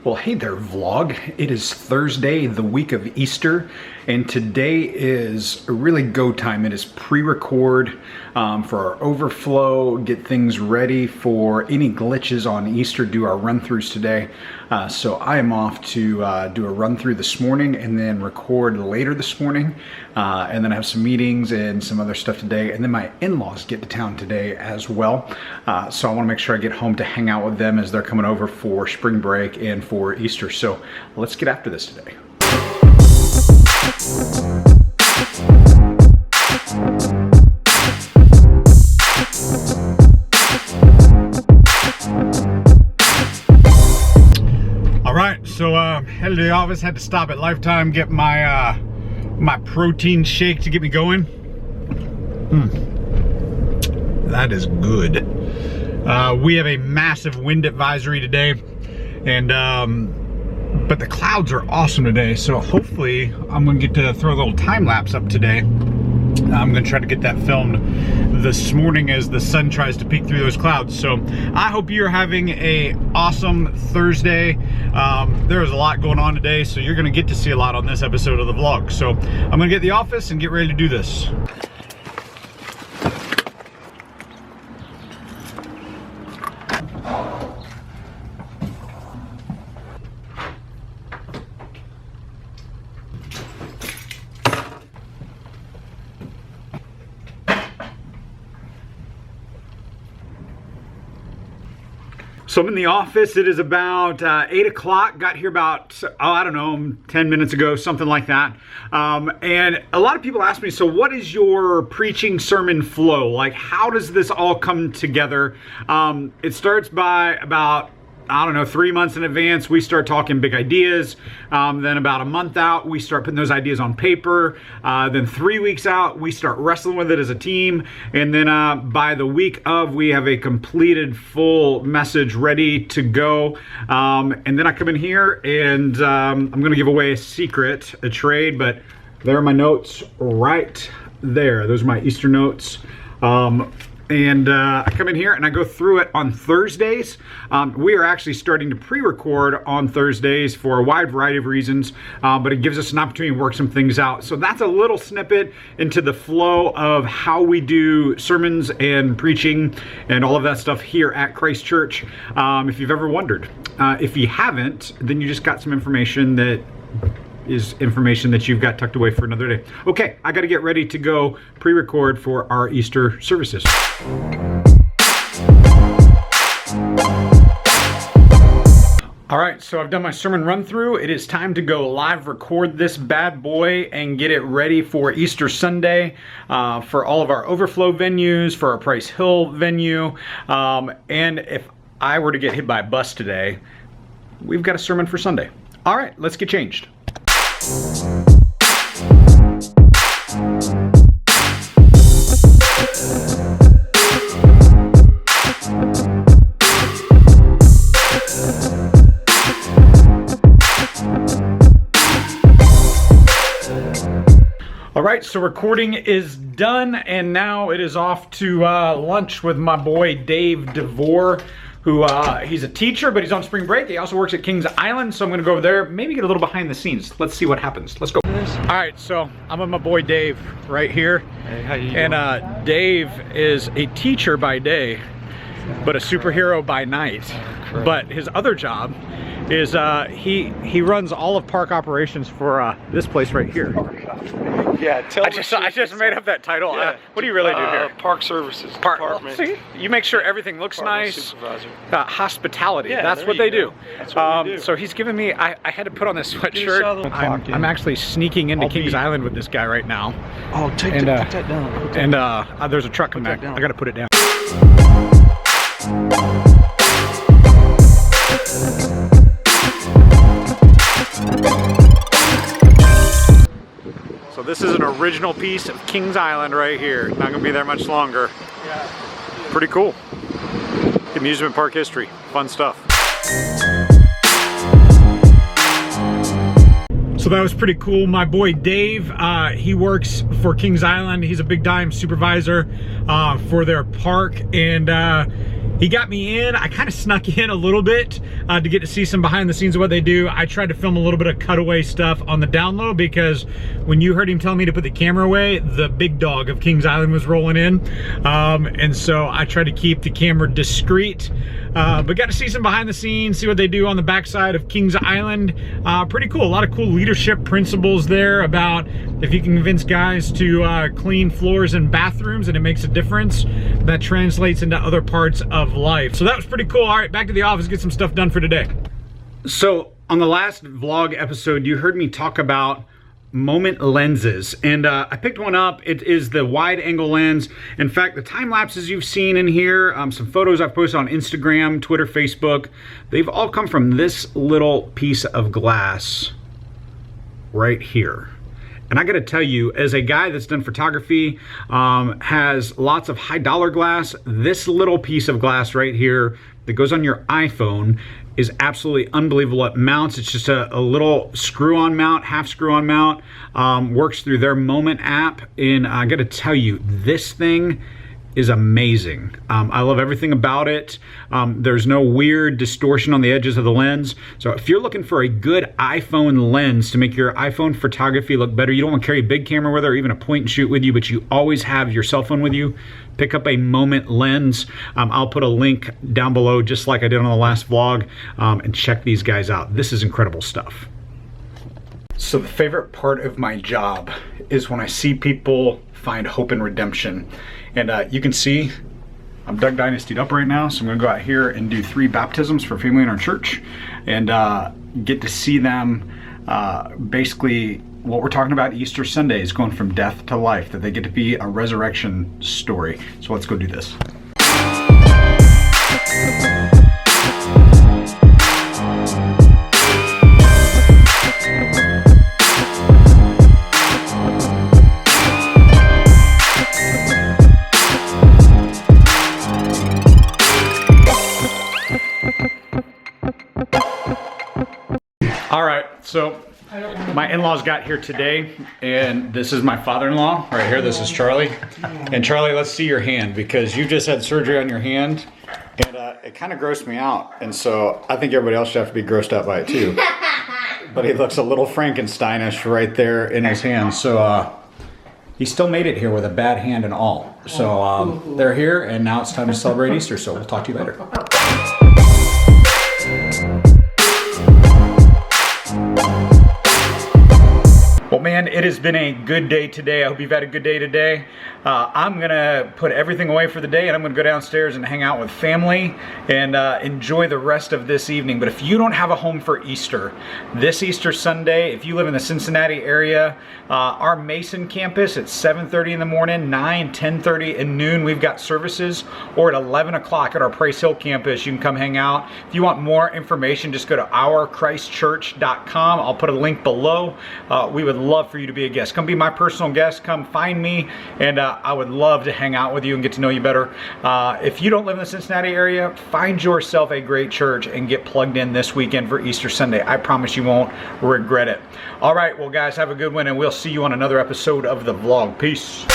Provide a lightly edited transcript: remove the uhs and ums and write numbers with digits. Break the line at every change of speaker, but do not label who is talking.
Well, hey there, vlog. It is Thursday, the week of Easter, and today is really go time. It is pre-record for our overflow, get things ready for any glitches on Easter, do our run-throughs today. So I am off to do a run-through this morning and then record later this morning, and then I have some meetings and some other stuff today, and then my in-laws get to town today as well. So I want to make sure I get home to hang out with them as they're coming over for spring break and for Easter. So let's get after this today. All right, so headed to the office, had to stop at Lifetime, get my my protein shake to get me going. That is good. We have a massive wind advisory today, and but the clouds are awesome today, so hopefully I'm gonna get to throw a little time lapse up today. I'm gonna try to get that filmed this morning as the sun tries to peek through those clouds. So I hope you're having a awesome Thursday. There's a lot going on today, so you're gonna get to see a lot on this episode of the vlog. So I'm gonna get to the office and get ready to do this. So I'm in the office. It is about 8 o'clock. Got here about, I don't know, 10 minutes ago, something like that. And a lot of people ask me, so what is your preaching sermon flow? Like, how does this all come together? It starts by about, I don't know, 3 months in advance, we start talking big ideas. Then about a month out, we start putting those ideas on paper. Then 3 weeks out, we start wrestling with it as a team. And then by the week of, we have a completed full message ready to go. And then I come in here and I'm gonna give away a secret, a trade, but there are my notes right there. Those are my Easter notes. And I come in here and I go through it on Thursdays. We are actually starting to pre-record on Thursdays for a wide variety of reasons, but it gives us an opportunity to work some things out. So that's a little snippet into the flow of how we do sermons and preaching and all of that stuff here at Christ Church, if you've ever wondered. If you haven't, then you just got some information that is information that you've got tucked away for another day. Okay, I got to get ready to go pre-record for our Easter services. All right, so I've done my sermon run through. It is time to go live record this bad boy and get it ready for Easter Sunday, for all of our overflow venues, for our Price Hill venue. And if I were to get hit by a bus today, we've got a sermon for Sunday. All right, let's get changed. All right, so recording is done, and now it is off to lunch with my boy Dave DeVore, who he's a teacher, but he's on spring break. He also works at Kings Island, so I'm gonna go over there, maybe get a little behind the scenes. Let's see what happens. Let's go. All right, so I'm with my boy Dave right here.
Hey, how you doing?
And Dave is a teacher by day, but a superhero by night.
Correct.
But his other job is he runs all of park operations for this place right here.
Yeah,
I just made up that title.
Yeah.
What do you really do here?
Park services department.
See, you make sure everything looks
Department
nice.
Supervisor.
Hospitality.
Yeah,
that's
there
what
you
they
go.
do.
That's what we do.
So he's giving me. I had to put on this
Get yourself a
sweatshirt.
little clock in.
I'm actually sneaking into
I'll
Kings
be-
Island with this guy right now.
Oh, put that down. Put that
And
down.
there's a truck coming
that
back.
down.
I gotta put it down. So this is an original piece of Kings Island right here. Not gonna be there much longer.
Yeah.
Pretty cool. Amusement park history, fun stuff. So that was pretty cool. My boy Dave, he works for Kings Island. He's a big time supervisor for their park, and he got me in. I kind of snuck in a little bit to get to see some behind the scenes of what they do. I tried to film a little bit of cutaway stuff on the down low because when you heard him tell me to put the camera away, the big dog of Kings Island was rolling in. And so I tried to keep the camera discreet, but got to see some behind the scenes, see what they do on the backside of Kings Island. Pretty cool. A lot of cool leadership principles there about if you can convince guys to clean floors and bathrooms and it makes a difference, that translates into other parts of life. So that was pretty cool. All right, back to the office, get some stuff done for today. So on the last vlog episode, you heard me talk about moment lenses, and I picked one up. It is the wide angle lens. In fact, the time lapses you've seen in here, some photos I've posted on Instagram, Twitter, Facebook, they've all come from this little piece of glass right here. And I gotta tell you, as a guy that's done photography, has lots of high dollar glass, this little piece of glass right here that goes on your iPhone is absolutely unbelievable. It mounts, it's just a little screw-on mount, half screw-on mount, works through their Moment app, and I gotta tell you, this thing is amazing. I love everything about it. There's no weird distortion on the edges of the lens. So if you're looking for a good iPhone lens to make your iPhone photography look better, you don't want to carry a big camera with it or even a point and shoot with you, but you always have your cell phone with you, pick up a Moment lens. I'll put a link down below just like I did on the last vlog, and check these guys out. This is incredible stuff. So the favorite part of my job is when I see people find hope and redemption. And you can see I'm Doug Dynasty'd up right now, so I'm gonna go out here and do 3 baptisms for family in our church and get to see them basically what we're talking about Easter Sunday is going from death to life, that they get to be a resurrection story. So let's go do this. All right, so my in-laws got here today, and this is my father-in-law right here. This is Charlie. And Charlie, let's see your hand, because you just had surgery on your hand, and it kind of grossed me out. And so I think everybody else should have to be grossed out by it too. But he looks a little Frankensteinish right there in his hand. So he still made it here with a bad hand and all. So they're here, and now it's time to celebrate Easter. So we'll talk to you later. Well, man, it has been a good day today. I hope you've had a good day today. I'm gonna put everything away for the day, and I'm gonna go downstairs and hang out with family and enjoy the rest of this evening. But if you don't have a home for Easter, this Easter Sunday, if you live in the Cincinnati area, our Mason campus at 7:30 in the morning, 9, 10:30, and noon, we've got services, or at 11 o'clock at our Price Hill campus, you can come hang out. If you want more information, just go to ourchristchurch.com. I'll put a link below. We would love for you to be a guest. Come be my personal guest. Come find me, and I would love to hang out with you and get to know you better. If you don't live in the Cincinnati area, find yourself a great church and get plugged in this weekend for Easter Sunday. I promise you won't regret it. All right, well guys, have a good one, and we'll see you on another episode of the vlog. Peace.